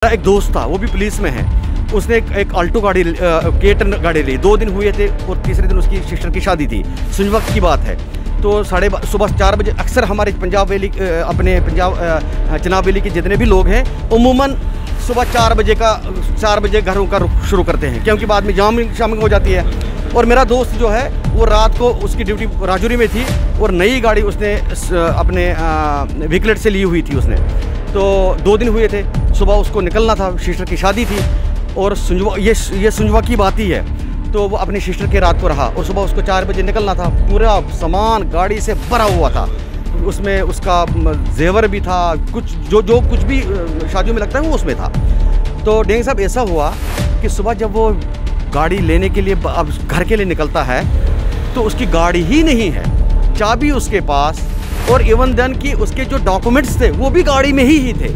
एक दोस्त था, वो भी पुलिस में है। उसने एक अल्टो गाड़ी केटन गाड़ी ली। 2 दिन हुए थे और तीसरे दिन उसकी सिस्टर की शादी थी। सुन वक्त की बात है। तो सुबह 4 बजे अक्सर हमारे पंजाब वैली अपने चिनाब वैली के जितने भी लोग हैं उमूमन सुबह 4 बजे घरों का रुख शुरू करते हैं, क्योंकि बाद में शामिंग हो जाती है। और मेरा दोस्त जो है वो रात को उसकी ड्यूटी राजौरी में थी और नई गाड़ी उसने अपने विकलेट से ली हुई थी उसने। तो 2 दिन हुए थे, सुबह उसको निकलना था, सिस्टर की शादी थी और ये सुंजवा की बात ही है। तो वो अपनी सिस्टर के रात को रहा और सुबह उसको 4 बजे निकलना था। पूरा सामान गाड़ी से भरा हुआ था, उसमें उसका जेवर भी था, कुछ जो कुछ भी शादियों में लगता है वो उसमें था। तो डेंग साहब ऐसा हुआ कि सुबह जब वो गाड़ी लेने के लिए अब घर के लिए निकलता है तो उसकी गाड़ी ही नहीं है, चाबी उसके पास और इवन देन कि उसके जो डॉक्यूमेंट्स थे वो भी गाड़ी में ही थे।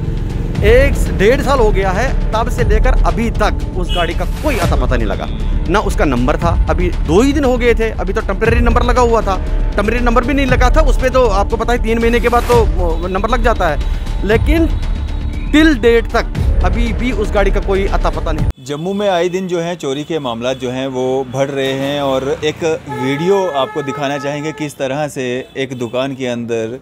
1-1.5 साल हो गया है, तब से लेकर अभी तक उस गाड़ी का कोई अता पता नहीं लगा। ना उसका नंबर था, अभी 2 ही दिन हो गए थे, अभी तो टेम्परेरी नंबर लगा हुआ था। टेम्परेरी नंबर भी नहीं लगा था उस पर, तो आपको पता है 3 महीने के बाद तो नंबर लग जाता है, लेकिन टिल डेट तक अभी भी उस गाड़ी का कोई अता पता नहीं। जम्मू में आए दिन जो है चोरी के मामला जो हैं वो बढ़ रहे हैं और एक वीडियो आपको दिखाना चाहेंगे किस तरह से एक दुकान के अंदर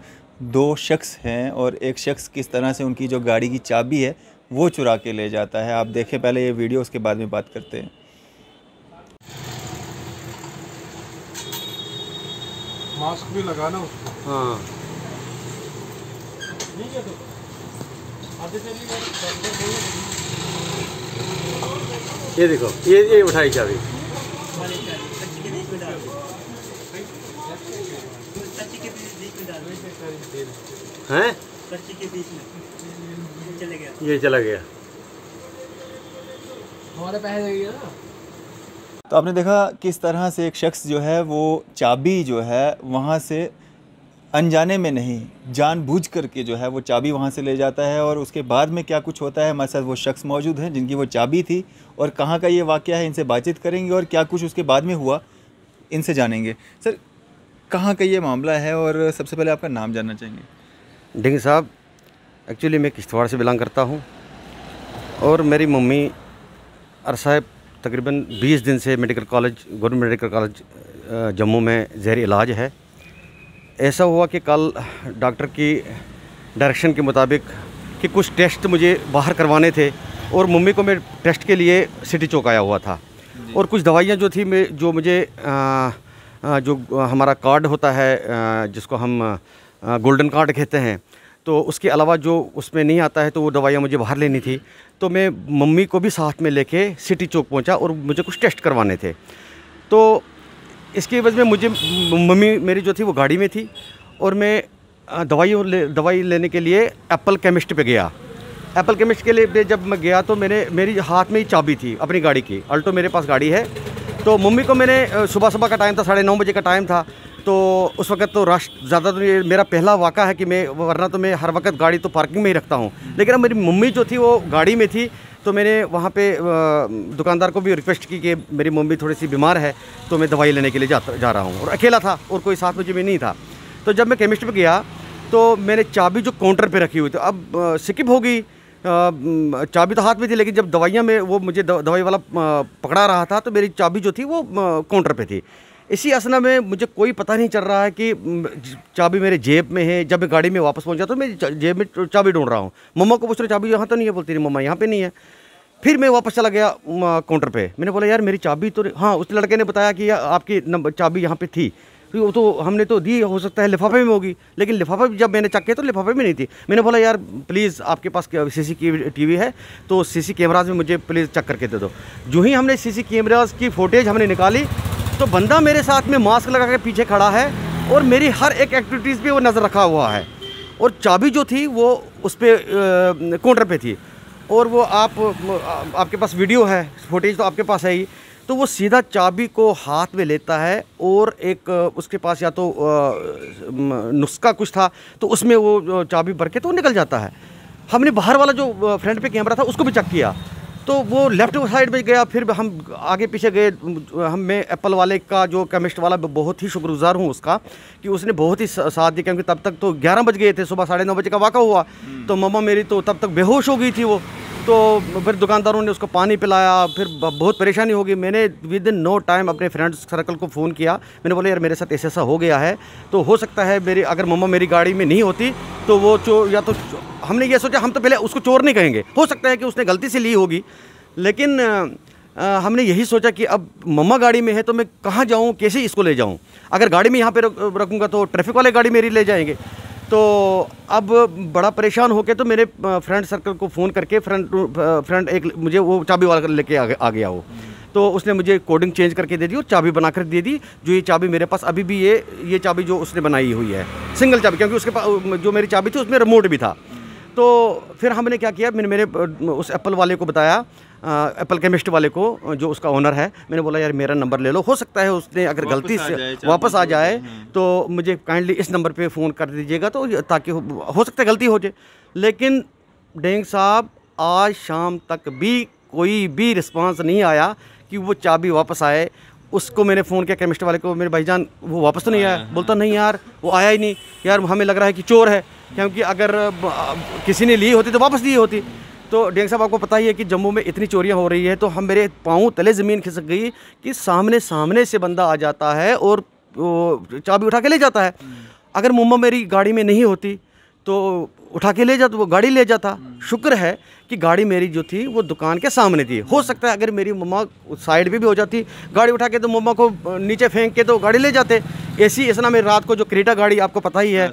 2 शख्स हैं और एक शख्स किस तरह से उनकी जो गाड़ी की चाबी है वो चुरा के ले जाता है। आप देखें पहले ये वीडियो, उसके बाद में बात करते हैं। मास्क भी लगाना उसको। हाँ ये देखो, ये उठाई चाबी। हैं? ये चला गया। हमारे पैसे दे गया ना। तो आपने देखा किस तरह से एक शख्स जो है वो चाबी जो है वहाँ से अनजाने में नहीं, जानबूझ करके जो है वो चाबी वहाँ से ले जाता है। और उसके बाद में क्या कुछ होता है, हमारे साथ वो शख्स मौजूद हैं जिनकी वो चाबी थी और कहाँ का ये वाक़या है, इनसे बातचीत करेंगे और क्या कुछ उसके बाद में हुआ इनसे जानेंगे। सर, कहाँ का ये मामला है और सबसे पहले आपका नाम जानना चाहेंगे। डेंग साहब, एक्चुअली मैं किश्तवाड़ से बिलोंग करता हूँ और मेरी मम्मी अरसा तकरीबन 20 दिन से गवर्नमेंट मेडिकल कॉलेज जम्मू में ज़ेर इलाज है। ऐसा हुआ कि कल डॉक्टर की डायरेक्शन के मुताबिक कि कुछ टेस्ट मुझे बाहर करवाने थे और मम्मी को मैं टेस्ट के लिए सिटी चौक आया हुआ था और कुछ दवाइयाँ जो थी जो मुझे जो हमारा कार्ड होता है जिसको हम गोल्डन कार्ड कहते हैं, तो उसके अलावा जो उसमें नहीं आता है तो वो दवाइयाँ मुझे बाहर लेनी थी। तो मैं मम्मी को भी साथ में लेके सिटी चौक पहुंचा और मुझे कुछ टेस्ट करवाने थे। तो इसकी वजह में मुझे मम्मी मेरी जो थी वो गाड़ी में थी और मैं दवाई लेने के लिए एप्पल केमिस्ट पे गया। एप्पल केमिस्ट के लिए जब मैं गया तो मेरी हाथ में ही चाबी थी अपनी गाड़ी की, अल्टो मेरे पास गाड़ी है। तो मम्मी को मैंने सुबह का टाइम था, 9:30 बजे का टाइम था, तो उस वक्त तो रश ज़्यादा, तो ये मेरा पहला वाक़ा है कि वरना तो मैं हर वक्त गाड़ी तो पार्किंग में ही रखता हूँ, लेकिन अब मेरी मम्मी जो थी वो गाड़ी में थी। तो मैंने वहाँ पे दुकानदार को भी रिक्वेस्ट की कि मेरी मम्मी थोड़ी सी बीमार है तो मैं दवाई लेने के लिए जा रहा हूँ, और अकेला था और कोई साथ मुझे भी नहीं था। तो जब मैं केमिस्ट पे गया तो मैंने चाबी जो काउंटर पे रखी हुई थी, अब स्किप हो गई, चाबी तो हाथ में थी, लेकिन जब दवाइयाँ में वो मुझे दवाई वाला पकड़ा रहा था तो मेरी चाबी जो थी वो काउंटर पे थी। इसी असना में मुझे कोई पता नहीं चल रहा है कि चाबी मेरे जेब में है। जब मैं गाड़ी में वापस पहुंचा तो मैं जेब में चाबी ढूंढ रहा हूँ, मम्मा को पूछ रहा चाबी यहाँ तो नहीं है, बोलती नहीं मम्मा यहाँ पे नहीं है। फिर मैं वापस चला गया काउंटर पे, मैंने बोला यार मेरी चाबी तो, हाँ उस लड़के ने बताया कि आपकी चाबी यहाँ पे थी, तो हमने तो दी, हो सकता है लिफाफे में होगी, लेकिन लिफाफा जब मैंने चेक किया तो लिफाफे में नहीं थी। मैंने बोला यार प्लीज़ आपके पास CCTV है तो CC कैमराज में मुझे प्लीज़ चेक करके दे दो। जो ही हमने CC कैमराज की फुटेज हमने निकाली तो बंदा मेरे साथ में मास्क लगा के पीछे खड़ा है और मेरी हर एक एक्टिविटीज़ पे वो नज़र रखा हुआ है और चाबी जो थी वो उस पर काउंटर पे थी। और वो आपके पास वीडियो है, फुटेज तो आपके पास है ही, तो वो सीधा चाबी को हाथ में लेता है और एक उसके पास या तो नुस्खा कुछ था तो उसमें वो चाबी भर के तो निकल जाता है। हमने बाहर वाला जो फ्रंट पे कैमरा था उसको भी चेक किया तो वो लेफ्ट साइड में गया। फिर हम आगे पीछे गए, मैं एप्पल वाले का जो केमिस्ट वाला बहुत ही शुक्रगुजार हूँ उसका कि उसने बहुत ही साथ दिया, क्योंकि तब तक तो 11 बज गए थे, सुबह 9:30 बजे का वाक़ा हुआ तो मम्मा मेरी तो तब तक बेहोश हो गई थी वो। तो फिर दुकानदारों ने उसको पानी पिलाया, फिर बहुत परेशानी हो गई। मैंने विद इन नो टाइम अपने फ्रेंड्स सर्कल को फ़ोन किया। मैंने बोला यार मेरे साथ ऐसा हो गया है, तो हो सकता है मेरी अगर मम्मा मेरी गाड़ी में नहीं होती तो वो या तो हमने ये सोचा, हम तो पहले उसको चोर नहीं कहेंगे, हो सकता है कि उसने गलती से ली होगी, लेकिन हमने यही सोचा कि अब मम्मा गाड़ी में है तो मैं कहाँ जाऊँ, कैसे इसको ले जाऊँ। अगर गाड़ी में यहाँ पे रखूँगा तो ट्रैफिक वाले गाड़ी मेरी ले जाएंगे। तो अब बड़ा परेशान होके तो मेरे फ्रेंड सर्कल को फ़ोन करके फ्रेंड एक मुझे वो चाबी वाला लेके आ गया वो, तो उसने मुझे कोडिंग चेंज करके दे दी और चाबी बना कर दे दी। जो ये चाबी मेरे पास अभी भी ये चाबी जो उसने बनाई हुई है, सिंगल चाबी, क्योंकि उसके पास जो मेरी चाबी थी उसमें रिमोट भी था। तो फिर हमने क्या किया, मैंने मेरे उस एप्पल वाले को बताया, एप्पल केमिस्ट वाले को जो उसका ओनर है, मैंने बोला यार मेरा नंबर ले लो, हो सकता है उसने अगर गलती से वापस आ जाए तो मुझे काइंडली इस नंबर पे फ़ोन कर दीजिएगा, तो ताकि हो सकता है गलती हो जाए। लेकिन डेंग साहब आज शाम तक भी कोई भी रिस्पांस नहीं आया कि वो चाबी वापस आए। उसको मैंने फ़ोन किया केमिस्ट वाले को, मेरे भाईजान वो वापस तो नहीं आया। बोलता नहीं यार वो आया ही नहीं, यार हमें लग रहा है कि चोर है, क्योंकि अगर किसी ने ली होती तो वापस दी होती। तो डेंग साहब आपको पता ही है कि जम्मू में इतनी चोरियां हो रही है, तो हम मेरे पाँव तले ज़मीन खिसक गई कि सामने से बंदा आ जाता है और चाबी उठा के ले जाता है। अगर मम्मा मेरी गाड़ी में नहीं होती तो उठा के ले जाता, वो गाड़ी ले जाता। शुक्र है कि गाड़ी मेरी जो थी वो दुकान के सामने थी। हो सकता है अगर मेरी मम्मा साइड पे भी हो जाती, गाड़ी उठा के तो मम्मा को नीचे फेंक के तो गाड़ी ले जाते। ऐसी ऐसा ना, मेरी रात को जो क्रेटा गाड़ी आपको पता ही है,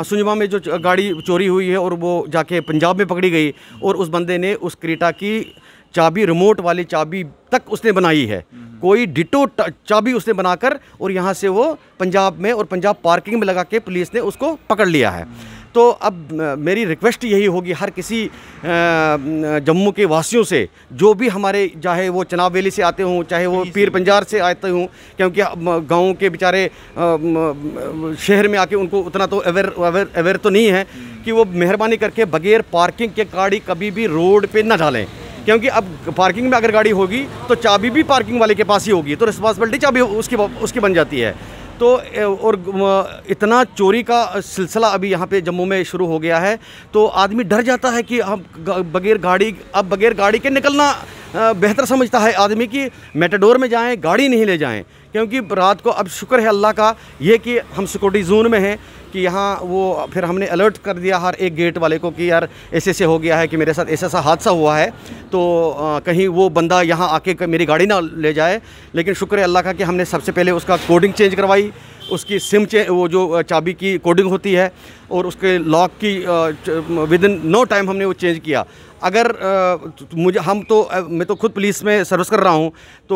सुंजमा में जो गाड़ी चोरी हुई है और वो जाके पंजाब में पकड़ी गई, और उस बंदे ने उस क्रेटा की चाबी, रिमोट वाली चाबी तक उसने बनाई है, कोई डिटो चाबी उसने बनाकर, और यहाँ से वो पंजाब में और पंजाब पार्किंग में लगा के पुलिस ने उसको पकड़ लिया है। तो अब मेरी रिक्वेस्ट यही होगी हर किसी जम्मू के वासियों से, जो भी हमारे, चाहे वो चनाब वैली से आते हों, चाहे वो पीर पंजार से आते हों, क्योंकि गाँव के बेचारे शहर में आके उनको उतना तो अवेयर तो नहीं है, कि वो मेहरबानी करके बगैर पार्किंग के गाड़ी कभी भी रोड पे ना डालें। क्योंकि अब पार्किंग में अगर गाड़ी होगी तो चाबी भी पार्किंग वाले के पास ही होगी, तो रिस्पॉन्सिबिलिटी चाबी उसकी बन जाती है। तो और इतना चोरी का सिलसिला अभी यहाँ पे जम्मू में शुरू हो गया है, तो आदमी डर जाता है कि हम बगैर गाड़ी के निकलना बेहतर समझता है आदमी, कि मेटाडोर में जाएं, गाड़ी नहीं ले जाएं। क्योंकि रात को अब शुक्र है अल्लाह का ये कि हम सिक्योरिटी जोन में हैं, कि यहाँ वो फिर हमने अलर्ट कर दिया हर एक गेट वाले को कि यार ऐसे हो गया है कि मेरे साथ ऐसा हादसा हुआ है, तो कहीं वो बंदा यहाँ आके मेरी गाड़ी ना ले जाए। लेकिन शुक्र है अल्लाह का कि हमने सबसे पहले उसका कोडिंग चेंज करवाई, उसकी सिम वो जो चाबी की कोडिंग होती है, और उसके लॉक की विद इन नो टाइम हमने वो चेंज किया। अगर मैं तो खुद पुलिस में सर्विस कर रहा हूँ, तो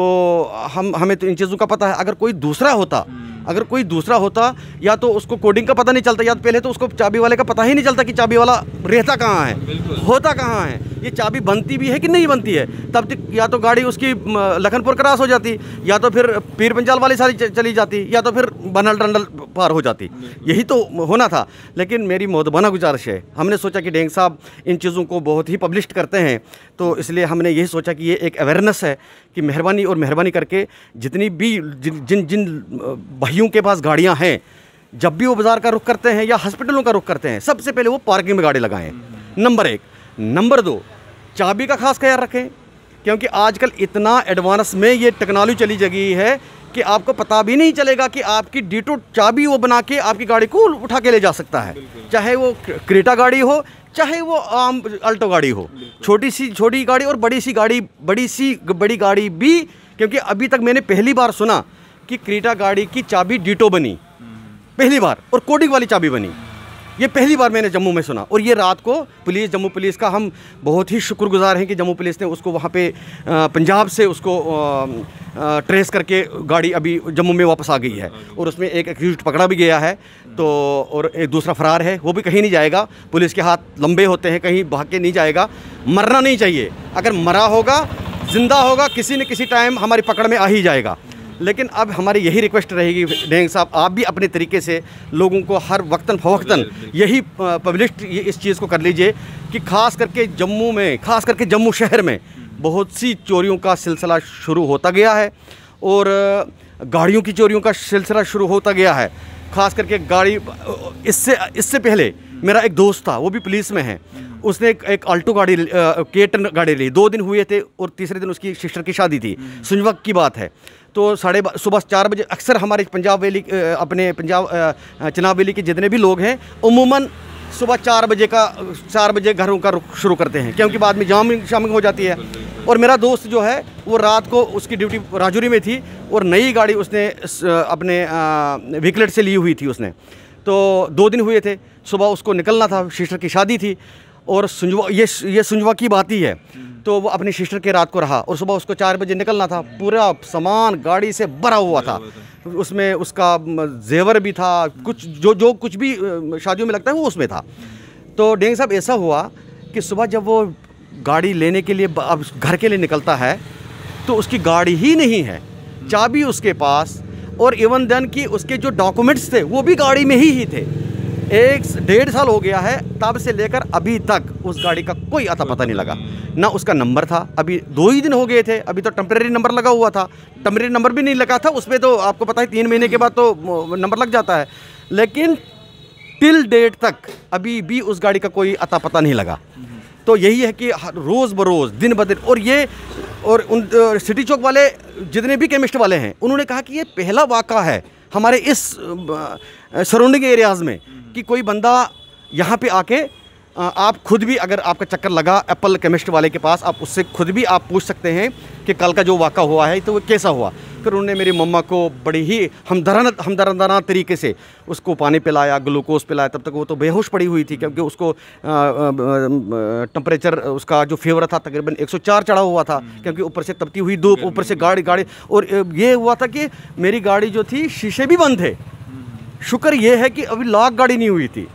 हमें तो इन चीज़ों का पता है। अगर कोई दूसरा होता या तो उसको कोडिंग का पता नहीं चलता, या तो पहले तो उसको चाबी वाले का पता ही नहीं चलता कि चाबी वाला रहता कहाँ है, होता कहाँ है, ये चाबी बनती भी है कि नहीं बनती है। तब तक या तो गाड़ी उसकी लखनपुर क्रॉस हो जाती, या तो फिर पीर पंजाल वाली सारी चली जाती, या तो फिर बनल डंडल पार हो जाती। यही तो होना था। लेकिन मेरी मोहतबाना गुजारिश है, हमने सोचा कि डेंग साहब इन चीज़ों को बहुत ही पब्लिश करते हैं, तो इसलिए हमने यही सोचा कि ये एक अवेयरनेस है कि मेहरबानी करके जितनी भी जिन भाइयों के पास गाड़ियां हैं, जब भी वो बाज़ार का रुख करते हैं या हॉस्पिटलों का रुख करते हैं, सबसे पहले वो पार्किंग में गाड़ी लगाएं, नंबर 1। नंबर 2, चाबी का खास ख्याल रखें, क्योंकि आजकल इतना एडवांस में ये टेक्नोलॉजी चली गई है कि आपको पता भी नहीं चलेगा कि आपकी डिटो चाबी वो बना के आपकी गाड़ी को उठा के ले जा सकता है, चाहे वो क्रेटा गाड़ी हो, चाहे वो आम अल्टो गाड़ी हो, छोटी गाड़ी और बड़ी गाड़ी भी। क्योंकि अभी तक मैंने पहली बार सुना कि क्रेटा गाड़ी की चाबी डिटो बनी, पहली बार, और कोडिंग वाली चाबी बनी, ये पहली बार मैंने जम्मू में सुना। और ये रात को जम्मू पुलिस का हम बहुत ही शुक्रगुजार हैं कि जम्मू पुलिस ने उसको वहाँ पे पंजाब से उसको ट्रेस करके गाड़ी अभी जम्मू में वापस आ गई है, और उसमें एक एक्यूज्ड पकड़ा भी गया है, तो और एक दूसरा फरार है, वो भी कहीं नहीं जाएगा। पुलिस के हाथ लंबे होते हैं, कहीं भाग के नहीं जाएगा। मरना नहीं चाहिए, अगर मरा होगा, जिंदा होगा, किसी न किसी टाइम हमारी पकड़ में आ ही जाएगा। लेकिन अब हमारी यही रिक्वेस्ट रहेगी डेंग साहब, आप भी अपने तरीके से लोगों को हर वक्तन फवक्तन यही पब्लिश इस चीज़ को कर लीजिए कि खास करके जम्मू में, खास करके जम्मू शहर में बहुत सी चोरियों का सिलसिला शुरू होता गया है, और गाड़ियों की चोरियों का सिलसिला शुरू होता गया है। खास करके गाड़ी, इससे पहले मेरा एक दोस्त था, वो भी पुलिस में है, उसने एक आल्टो गाड़ी K10 गाड़ी ली। 2 दिन हुए थे और तीसरे दिन उसकी सिस्टर की शादी थी। सुनवक की बात है। तो सुबह 4 बजे अक्सर हमारे पंजाब वैली, अपने पंजाब चिनाब वैली के जितने भी लोग हैं उमूमन सुबह 4 बजे घरों का रुख शुरू करते हैं, क्योंकि बाद में शामिंग हो जाती है। और मेरा दोस्त जो है वो रात को उसकी ड्यूटी राजौरी में थी और नई गाड़ी उसने अपने विकलेट से ली हुई थी उसने। तो 2 दिन हुए थे, सुबह उसको निकलना था, सिस्टर की शादी थी और ये सुंजवा की बात ही है। तो वो अपनी सिस्टर के रात को रहा और सुबह उसको 4 बजे निकलना था। पूरा सामान गाड़ी से भरा हुआ था, उसमें उसका जेवर भी था, कुछ जो कुछ भी शादियों में लगता है वो उसमें था। तो डेंग साहब ऐसा हुआ कि सुबह जब वो गाड़ी लेने के लिए अब घर के लिए निकलता है तो उसकी गाड़ी ही नहीं है, चाबी उसके पास, और इवन देन कि उसके जो डॉक्यूमेंट्स थे वो भी गाड़ी में ही थे। 1-1.5 साल हो गया है, तब से लेकर अभी तक उस गाड़ी का कोई अता पता नहीं लगा, ना उसका नंबर था। अभी 2 ही दिन हो गए थे, अभी तो टेम्परेरी नंबर लगा हुआ था, टेम्परेरी नंबर भी नहीं लगा था उसमें। तो आपको पता है 3 महीने के बाद तो नंबर लग जाता है, लेकिन टिल डेट तक अभी भी उस गाड़ी का कोई अता पता नहीं लगा। तो यही है कि रोज़ बरोज़ दिन ब दिन, और उन सिटी चौक वाले जितने भी केमिस्ट वाले हैं उन्होंने कहा कि ये पहला वाक़ा है हमारे इस सराउंडिंग एरियाज़ में कि कोई बंदा यहाँ पे आके, आप खुद भी अगर आपका चक्कर लगा एप्पल केमिस्ट वाले के पास, आप उससे खुद भी आप पूछ सकते हैं कि कल का जो वाक़ा हुआ है तो वो कैसा हुआ। फिर उन्होंने मेरी मम्मा को बड़ी ही हमदर्दाना तरीके से उसको पानी पिलाया, ग्लूकोज पिलाया। तब तक वो तो बेहोश पड़ी हुई थी, क्योंकि उसको टेम्परेचर उसका जो फीवर था तकरीबन 104 चढ़ा हुआ था, क्योंकि ऊपर से तपती हुई धूप, ऊपर से गाड़ी। और ये हुआ था कि मेरी गाड़ी जो थी शीशे भी बंद थे। शुक्र ये है कि अभी लॉक गाड़ी नहीं हुई थी,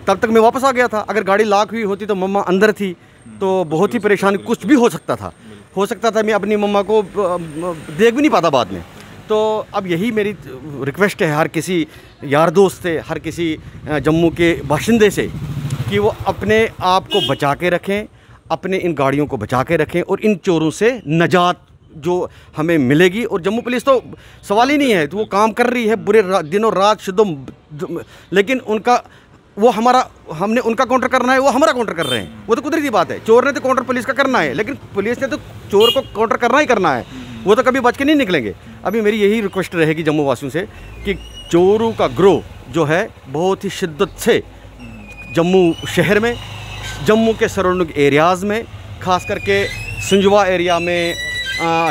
तब तक मैं वापस आ गया था। अगर गाड़ी लॉक हुई होती तो मम्मा अंदर थी, तो बहुत ही परेशानी, कुछ भी हो सकता था मैं अपनी मम्मा को देख भी नहीं पाता बाद में। तो अब यही मेरी रिक्वेस्ट है हर किसी यार दोस्त से, हर किसी जम्मू के बाशिंदे से, कि वो अपने आप को बचा के रखें, अपने इन गाड़ियों को बचा के रखें और इन चोरों से नजात जो हमें मिलेगी। और जम्मू पुलिस तो सवाल ही नहीं है, तो वो काम कर रही है बुरे दिनों रात शुद्धम, लेकिन हमने उनका काउंटर करना है, वो हमारा काउंटर कर रहे हैं। वो तो कुदरती बात है, चोर ने तो काउंटर पुलिस का करना है, लेकिन पुलिस ने तो चोर को काउंटर करना ही करना है, वो तो कभी बच के नहीं निकलेंगे। अभी मेरी यही रिक्वेस्ट रहेगी जम्मू वासियों से कि चोरों का ग्रोह जो है बहुत ही शिद्दत से जम्मू शहर में, जम्मू के सराउंडिंग एरियाज़ में, ख़ास करके सुंजवा एरिया में,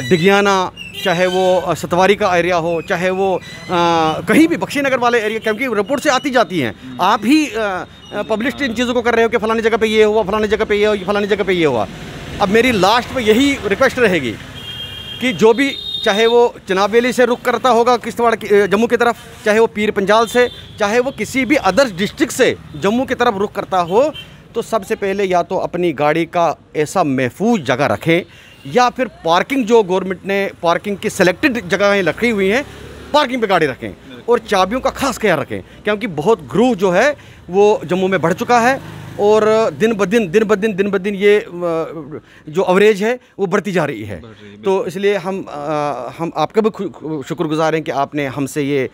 डिगियाना, चाहे वो सतवारी का एरिया हो, चाहे वो कहीं भी बख्शी नगर वाले एरिया, क्योंकि रिपोर्ट से आती जाती हैं। आप ही पब्लिश इन चीज़ों को कर रहे हो कि फ़लानी जगह पे ये हुआ, फ़लानी जगह पे ये हुआ, फ़लानी जगह पे ये हुआ। अब मेरी लास्ट में यही रिक्वेस्ट रहेगी कि जो भी, चाहे वो चिनाब वैली से रुख करता होगा किश्तवाड़ जम्मू की तरफ, चाहे वो पीर पंजाल से, चाहे वो किसी भी अदर डिस्ट्रिक्ट से जम्मू की तरफ रुख करता हो, तो सबसे पहले या तो अपनी गाड़ी का ऐसा महफूज जगह रखें, या फिर पार्किंग, जो गवर्नमेंट ने पार्किंग की सिलेक्टेड जगहें रखी हुई हैं, पार्किंग पे गाड़ी रखें और चाबियों का खास ख्याल रखें, क्योंकि बहुत ग्रोह जो है वो जम्मू में बढ़ चुका है और दिन ब दिन ये जो एवरेज है वो बढ़ती जा रही है। तो इसलिए हम आपका भी शुक्रगुजार हैं कि आपने हमसे ये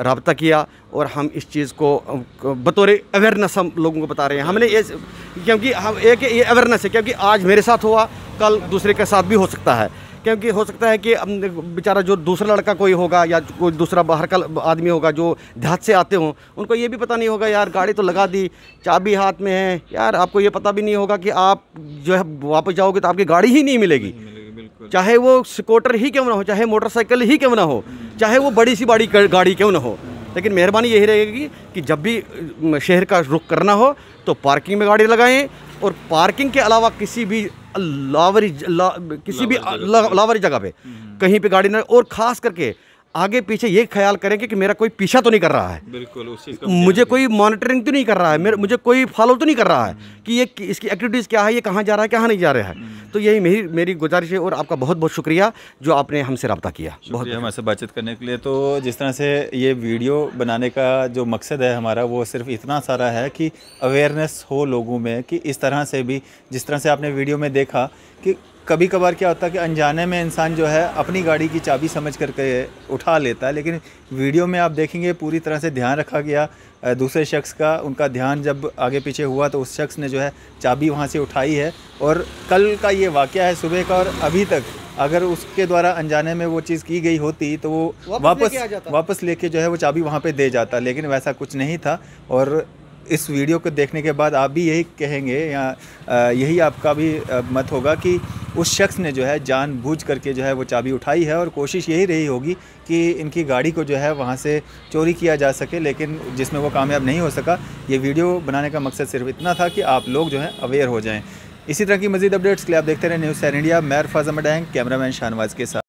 रब्ता किया और हम इस चीज़ को बतौर अवेयरनेस हम लोगों को बता रहे हैं। हमने ये, क्योंकि हम एक ये अवेयरनेस है, क्योंकि आज मेरे साथ हुआ, कल दूसरे के साथ भी हो सकता है, क्योंकि हो सकता है कि बेचारा जो दूसरा लड़का कोई होगा या कोई दूसरा बाहर का आदमी होगा जो देहात से आते हों, उनको ये भी पता नहीं होगा यार गाड़ी तो लगा दी, चाबी हाथ में है, यार आपको ये पता भी नहीं होगा कि आप जो है वापस जाओगे तो आपकी गाड़ी ही नहीं मिलेगी, चाहे वो स्कूटर ही क्यों ना हो, चाहे मोटरसाइकिल ही क्यों ना हो, चाहे वो बड़ी सी बड़ी गाड़ी क्यों ना हो। लेकिन मेहरबानी यही रहेगी कि जब भी शहर का रुख करना हो तो पार्किंग में गाड़ी लगाएं, और पार्किंग के अलावा किसी भी लावरी जगह पे कहीं पे गाड़ी ना, और ख़ास करके आगे पीछे ये ख्याल करें कि मेरा कोई पीछा तो नहीं कर रहा है, बिल्कुल उस चीज़ का मुझे कोई मॉनिटरिंग तो नहीं कर रहा है, मुझे कोई फॉलो तो नहीं कर रहा है कि ये इसकी एक्टिविटीज़ क्या है, ये कहाँ जा रहा है, कहाँ नहीं जा रहा है। तो यही मेरी गुजारिश है, और आपका बहुत बहुत शुक्रिया जो आपने हमसे रब्ता किया, बहुत हमारे से बातचीत करने के लिए। तो जिस तरह से ये वीडियो बनाने का जो मकसद है हमारा, वो सिर्फ इतना सारा है कि अवेयरनेस हो लोगों में कि इस तरह से भी, जिस तरह से आपने वीडियो में देखा कि कभी कभार क्या होता है कि अनजाने में इंसान जो है अपनी गाड़ी की चाबी समझ करके उठा लेता है, लेकिन वीडियो में आप देखेंगे पूरी तरह से ध्यान रखा गया दूसरे शख्स का। उनका ध्यान जब आगे पीछे हुआ तो उस शख्स ने जो है चाबी वहाँ से उठाई है। और कल का ये वाक़या है सुबह का, और अभी तक अगर उसके द्वारा अनजाने में वो चीज़ की गई होती तो वो वापस लेके जो है वो चाबी वहाँ पे दे जाता, लेकिन वैसा कुछ नहीं था। और इस वीडियो को देखने के बाद आप भी यही कहेंगे या यही आपका भी मत होगा कि उस शख्स ने जो है जानबूझ करके जो है वो चाबी उठाई है, और कोशिश यही रही होगी कि इनकी गाड़ी को जो है वहाँ से चोरी किया जा सके, लेकिन जिसमें वो कामयाब नहीं हो सका। ये वीडियो बनाने का मकसद सिर्फ इतना था कि आप लोग जो हैं अवेयर हो जाएं। इसी तरह की मज़ीद अपडेट्स के लिए आप देखते रहें न्यूज़ 7 इंडिया। मैं अरफाज़ अहमद, कैमरामैन शाहनवाज के साथ।